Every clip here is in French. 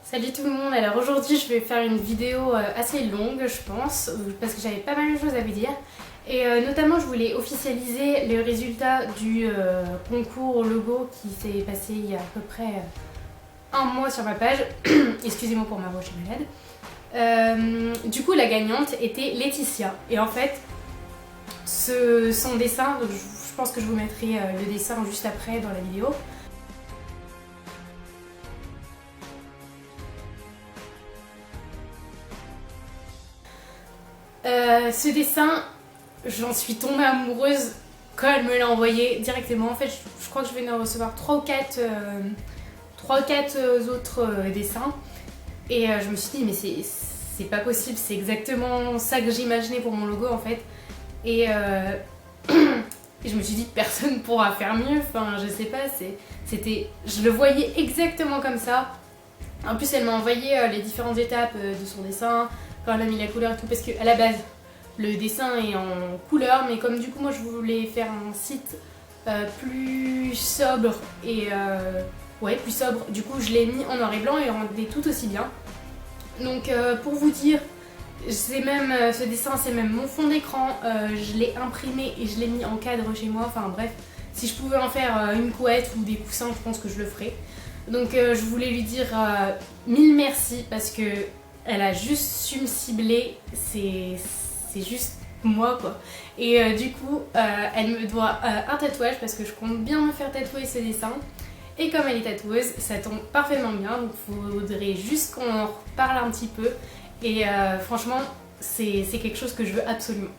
Salut tout le monde, alors aujourd'hui je vais faire une vidéo assez longue je pense, parce que j'avais pas mal de choses à vous dire. Et notamment je voulais officialiser les résultats du concours logo qui s'est passé il y a à peu près un mois sur ma page. Excusez-moi pour ma voix, je suis malade. Du coup la gagnante était Laetitia, et en fait son dessin, donc je pense que je vous mettrai le dessin juste après dans la vidéo. Ce dessin, j'en suis tombée amoureuse quand elle me l'a envoyé directement. En fait, je crois que je venais de recevoir 3 ou 4 autres dessins. Et je me suis dit, mais c'est pas possible, c'est exactement ça que j'imaginais pour mon logo en fait. Et je me suis dit, personne pourra faire mieux. Enfin, je sais pas, je le voyais exactement comme ça. En plus, elle m'a envoyé les différentes étapes de son dessin, quand elle a mis la couleur et tout, parce qu'à la base, le dessin est en couleur, mais comme du coup, moi, je voulais faire un site plus sobre et ouais, plus sobre, du coup, je l'ai mis en noir et blanc et il rendait tout aussi bien. Donc, pour vous dire, ce dessin, c'est même mon fond d'écran, je l'ai imprimé et je l'ai mis en cadre chez moi, enfin bref, si je pouvais en faire une couette ou des coussins, je pense que je le ferais. Donc je voulais lui dire mille merci parce que elle a juste su me cibler, c'est juste moi quoi. Et du coup elle me doit un tatouage parce que je compte bien me faire tatouer ce dessin. Et comme elle est tatoueuse, ça tombe parfaitement bien, donc il faudrait juste qu'on en reparle un petit peu. Et franchement, c'est quelque chose que je veux absolument.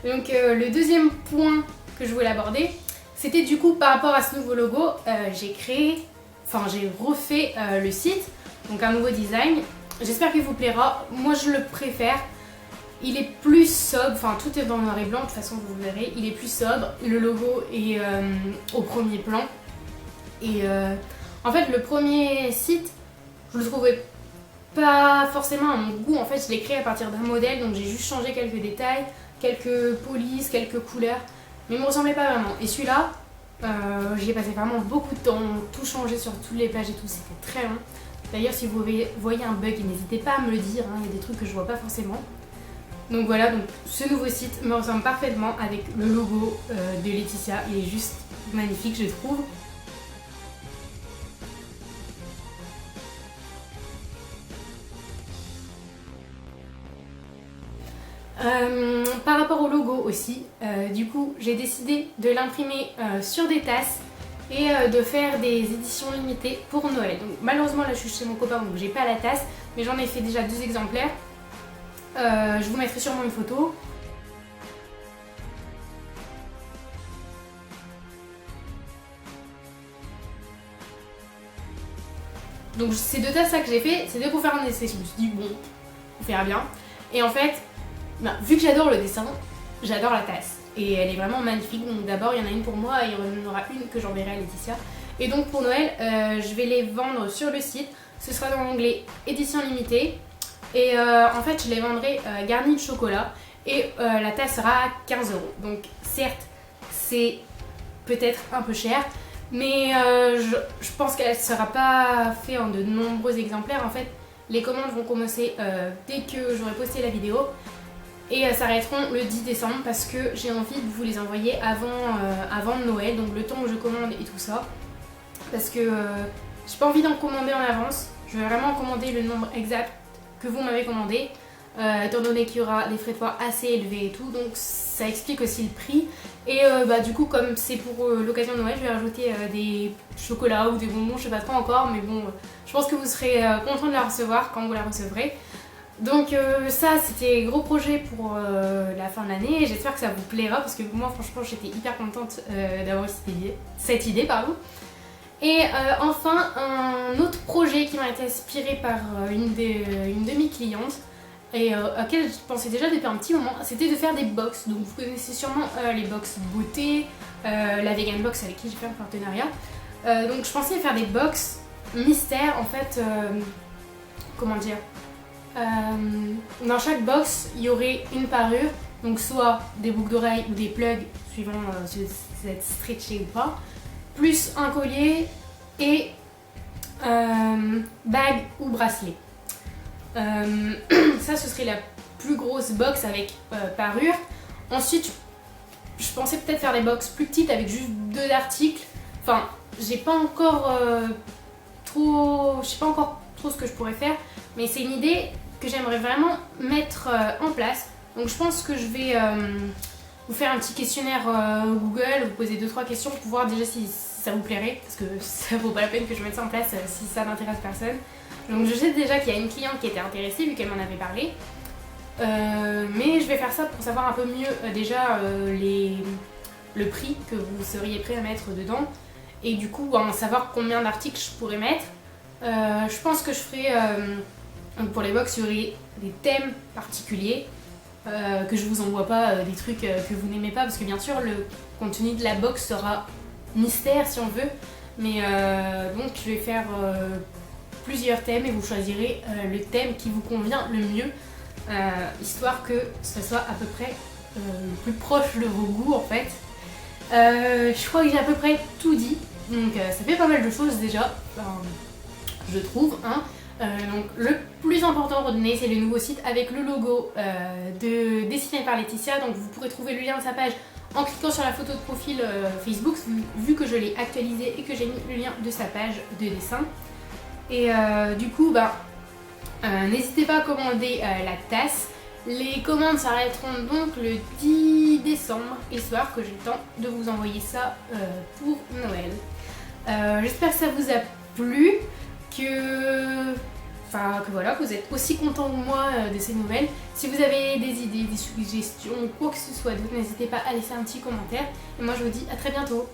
Donc le deuxième point que je voulais aborder, c'était du coup par rapport à ce nouveau logo, j'ai refait le site, donc un nouveau design. J'espère qu'il vous plaira. Moi je le préfère. Il est plus sobre, enfin tout est dans le noir et blanc, de toute façon vous verrez, il est plus sobre. Le logo est au premier plan. Et en fait le premier site, je le trouvais pas forcément à mon goût. En fait je l'ai créé à partir d'un modèle, donc j'ai juste changé quelques détails, quelques polices, quelques couleurs, mais il me ressemblait pas vraiment. Et celui-là, j'y ai passé vraiment beaucoup de temps, tout changé sur toutes les pages et tout, c'était très long. D'ailleurs si vous voyez un bug, n'hésitez pas à me le dire, hein, il y a des trucs que je vois pas forcément. Donc voilà, donc ce nouveau site me ressemble parfaitement avec le logo de Laetitia, il est juste magnifique je trouve. Par rapport au logo aussi, du coup j'ai décidé de l'imprimer sur des tasses et de faire des éditions limitées pour Noël. Donc malheureusement là je suis chez mon copain donc j'ai pas la tasse, mais j'en ai fait déjà 2 exemplaires. Je vous mettrai sûrement une photo. Donc ces 2 tasses là que j'ai fait, c'était pour faire un essai. Je me suis dit bon, on verra bien. Et en fait, vu que j'adore le dessin, j'adore la tasse. Et elle est vraiment magnifique. Donc d'abord il y en a une pour moi et il y en aura une que j'enverrai à Laetitia. Et donc pour Noël, je vais les vendre sur le site. Ce sera dans l'onglet édition limitée. Et en fait je les vendrai garnies de chocolat. Et la tasse sera à 15 €. Donc certes c'est peut-être un peu cher. Mais je pense qu'elle ne sera pas faite en de nombreux exemplaires. En fait les commandes vont commencer dès que j'aurai posté la vidéo. Et s'arrêteront le 10 décembre parce que j'ai envie de vous les envoyer avant Noël, donc le temps où je commande et tout ça. Parce que j'ai pas envie d'en commander en avance, je vais vraiment commander le nombre exact que vous m'avez commandé, étant donné qu'il y aura des frais de port assez élevés et tout, donc ça explique aussi le prix. Et du coup comme c'est pour l'occasion de Noël, je vais rajouter des chocolats ou des bonbons, je sais pas trop encore, mais bon, je pense que vous serez content de la recevoir quand vous la recevrez. Donc ça c'était gros projet pour la fin de l'année et j'espère que ça vous plaira parce que moi franchement j'étais hyper contente d'avoir cette idée. Et enfin un autre projet qui m'a été inspiré par une de mes clientes et à laquelle je pensais déjà depuis un petit moment, c'était de faire des box. Donc vous connaissez sûrement les box beauté, la vegan box avec qui j'ai fait un partenariat. Donc je pensais faire des box mystères en fait, comment dire, dans chaque box il y aurait une parure, donc soit des boucles d'oreilles ou des plugs suivant si vous êtes stretché ou pas, plus un collier et Bague ou bracelet. Ça, ce serait la plus grosse box avec parure. Ensuite, je pensais peut-être faire des box plus petites avec juste 2 articles. Enfin, j'ai pas encore je sais pas encore trop ce que je pourrais faire, mais c'est une idée que j'aimerais vraiment mettre en place. Donc je pense que je vais vous faire un petit questionnaire Google, vous poser 2-3 questions pour voir déjà si ça vous plairait, parce que ça vaut pas la peine que je mette ça en place si ça n'intéresse personne. Donc je sais déjà qu'il y a une cliente qui était intéressée vu qu'elle m'en avait parlé. Mais je vais faire ça pour savoir un peu mieux déjà le prix que vous seriez prêt à mettre dedans et du coup savoir combien d'articles je pourrais mettre. Je pense que je ferai donc pour les box, il y aurait des thèmes particuliers, que je vous envoie pas des trucs que vous n'aimez pas, parce que bien sûr le contenu de la box sera mystère si on veut, mais donc je vais faire plusieurs thèmes et vous choisirez le thème qui vous convient le mieux, histoire que ce soit à peu près le plus proche de vos goûts en fait. Je crois que j'ai à peu près tout dit, donc ça fait pas mal de choses déjà, je trouve, hein. Donc le plus important à retenir, c'est le nouveau site avec le logo dessiné par Laetitia. Donc vous pourrez trouver le lien de sa page en cliquant sur la photo de profil Facebook, vu que je l'ai actualisé et que j'ai mis le lien de sa page de dessin. Et du coup, n'hésitez pas à commander la tasse. Les commandes s'arrêteront donc le 10 décembre, histoire que j'ai le temps de vous envoyer ça pour Noël. J'espère que ça vous a plu, que voilà, que vous êtes aussi content que moi de ces nouvelles. Si vous avez des idées, des suggestions, quoi que ce soit d'autre, n'hésitez pas à laisser un petit commentaire. Et moi je vous dis à très bientôt.